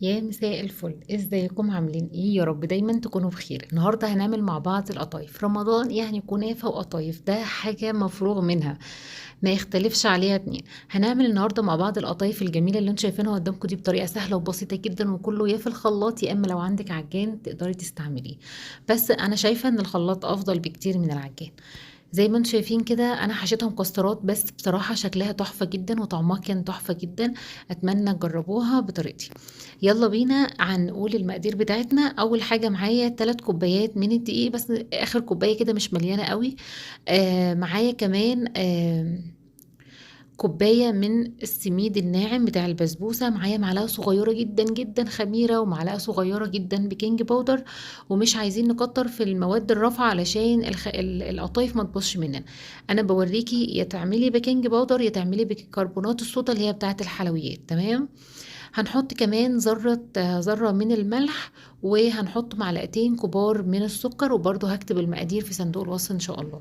يا مساء الفل، ازيكم عاملين ايه؟ يا رب دايما تكونوا بخير. النهارده هنعمل مع بعض القطايف. رمضان يعني كنافه وقطايف، ده حاجه مفروغ منها، ما يختلفش عليها اتنين. هنعمل النهارده مع بعض القطايف الجميله اللي انتوا شايفينها قدامكم دي بطريقه سهله وبسيطه جدا، وكله يا في الخلاط يا اما لو عندك عجان تقدري تستعمليه. بس انا شايفه ان الخلاط افضل بكتير من العجان. زي ما انتم شايفين كده انا حشيتها مكسرات، بس بصراحة شكلها تحفة جدا وطعمها كان تحفة جدا. اتمنى تجربوها بطريقتي. يلا بينا هنقول المقادير بتاعتنا. اول حاجة معايا 3 كوبايات من الدقيق، بس اخر كوباية كده مش مليانة قوي. معايا كمان كوباية من السميد الناعم بتاع البسبوسة. معايا معلقة صغيرة جدا جدا خميرة، ومعلقة صغيرة جدا بيكنج باودر. ومش عايزين نكتر في المواد الرافعة علشان القطايف ما تبوظش مننا. انا بوريكي يا تعملي بيكنج باودر يا تعملي بيكربونات الصودا اللي هي بتاعة الحلويات. تمام. هنحط كمان ذرة من الملح، وهنحط معلقتين كبار من السكر، وبرضه هكتب المقادير في صندوق الوصف ان شاء الله.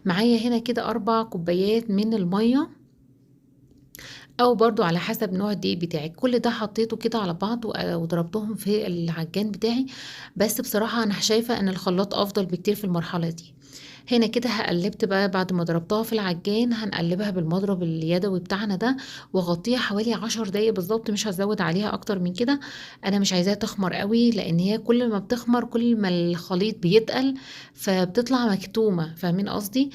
معايا هنا كده 4 كوبايات من المية، او برضو على حسب نوع الدقيق بتاعك. كل ده حطيته كده على بعض وضربتهم في العجان بتاعي. بس بصراحة انا شايفة ان الخلاط افضل بكتير في المرحلة دي. هنا كده قلبت بقى بعد ما ضربتها في العجان، هنقلبها بالمضرب اليدوي بتاعنا ده، واغطيها حوالي 10 دقايق بالظبط، مش هزود عليها اكتر من كده. انا مش عايزاها تخمر قوي، لان هي كل ما بتخمر كل ما الخليط بيتقل، فبتطلع مكتومة. فاهمين قصدي؟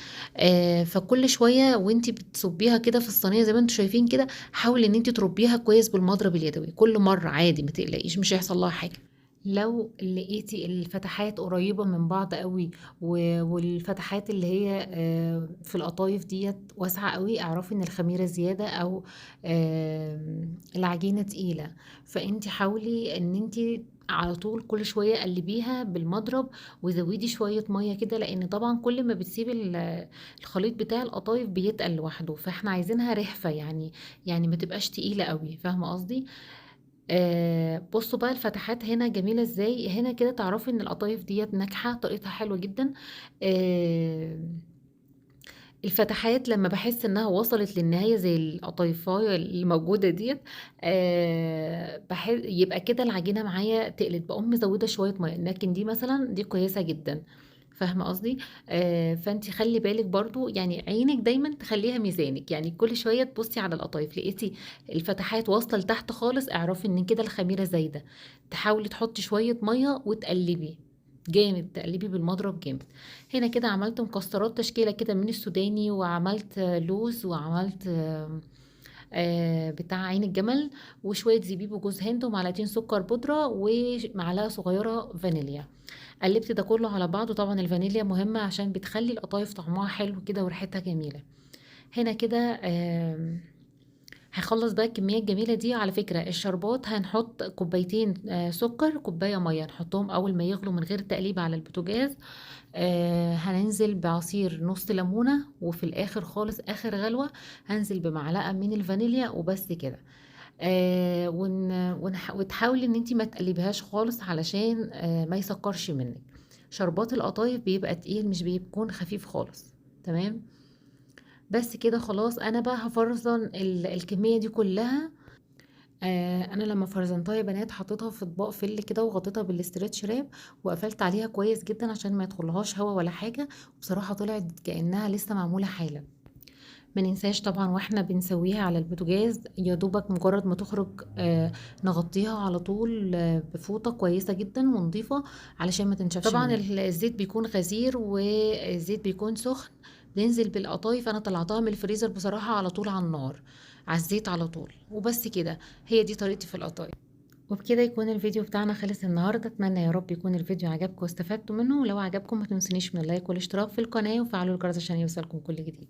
فكل شوية وانتي بتصبيها كده في الصينية زي ما انتوا شايفين كده، حاولي ان انتي تربيها كويس بالمضرب اليدوي كل مرة، عادي ما تقلقيش، مش هيحصل لها حاجة. لو لقيتي الفتحات قريبة من بعض قوي، والفتحات اللي هي في القطايف ديت واسعة قوي، اعرفي ان الخميرة زيادة، او العجينة تقيلة. فانتي حاولي ان انتي على طول كل شوية قلبيها بالمضرب، وزودي شوية مية كده، لان طبعا كل ما بتسيبي الخليط بتاع القطايف بيتقل لوحده، فاحنا عايزينها رحفة يعني، يعني ما تبقاش تقيلة قوي. فاهمة قصدي؟ بصوا بقى الفتحات هنا جميلة ازاي. هنا كده تعرفي ان القطايف ديت ناجحة، طريقتها حلوة جدا. آه الفتحات لما بحس انها وصلت للنهاية زي القطايفاية اللي موجودة ديت، بحس يبقى كده العجينة معايا تقلت، بقوم مزودة شوية مية، لكن دي مثلا دي كويسة جدا. فاهمة قصدي؟ فانت خلي بالك برضو، يعني عينك دايما تخليها ميزانك، يعني كل شوية تبصي على القطايف، لقيتي الفتحات واصلة لتحت خالص اعرفي ان كده الخميرة زايدة. تحاولي تحطي شوية مية وتقلبي جامد، تقلبي بالمضرب جامد. هنا كده عملت مكسرات تشكيلة كده من السوداني، وعملت لوز، وعملت بتاع عين الجمل، وشوية زبيب وجوز هند ومعلقتين سكر بودرة ومعلقة صغيرة فانيليا. قلبت ده كله على بعضه. طبعا الفانيليا مهمة عشان بتخلي القطايف طعمها حلو كده وريحتها جميلة. هنا كده هخلص بقى الكمية الجميلة دي. على فكرة الشربات هنحط كوبايتين سكر، كوباية مية، نحطهم أول ما يغلوا من غير تقليب على البوتاجاز. هننزل بعصير نص ليمونة، وفي الآخر خالص آخر غلوة هنزل بمعلقة من الفانيليا وبس كده. وتحاولي ان انتي ما تقلبيهاش خالص علشان ما يسكرش منك. شربات القطايف بيبقى تقيل، مش بيكون خفيف خالص. تمام. بس كده خلاص. انا بقى هفرزن الكمية دي كلها. انا لما فرزنتها يا بنات حطيتها في اطباق فل كده، وغطيتها بالاسترتش راب، وقفلت عليها كويس جدا عشان ما يدخلهاش هوا ولا حاجة. بصراحة طلعت كأنها لسه معمولة حالا. ما ننساش طبعا واحنا بنسويها على البوتاجاز، يا دوبك مجرد ما تخرج نغطيها على طول بفوطة كويسة جدا ونظيفة علشان ما تنشفش طبعا مننا. الزيت بيكون غزير والزيت بيكون سخن. بننزل بالقطايف، انا طلعتها من الفريزر بصراحة على طول على النار، على الزيت على طول، وبس كده. هي دي طريقتي في القطايف. وبكده يكون الفيديو بتاعنا خلص النهاردة. اتمنى يا رب يكون الفيديو عجبكم واستفدتوا منه، ولو عجبكم ما تنسونيش من اللايك والاشتراك في القناة، وفعلوا الجرس عشان يوصلكم كل جديد.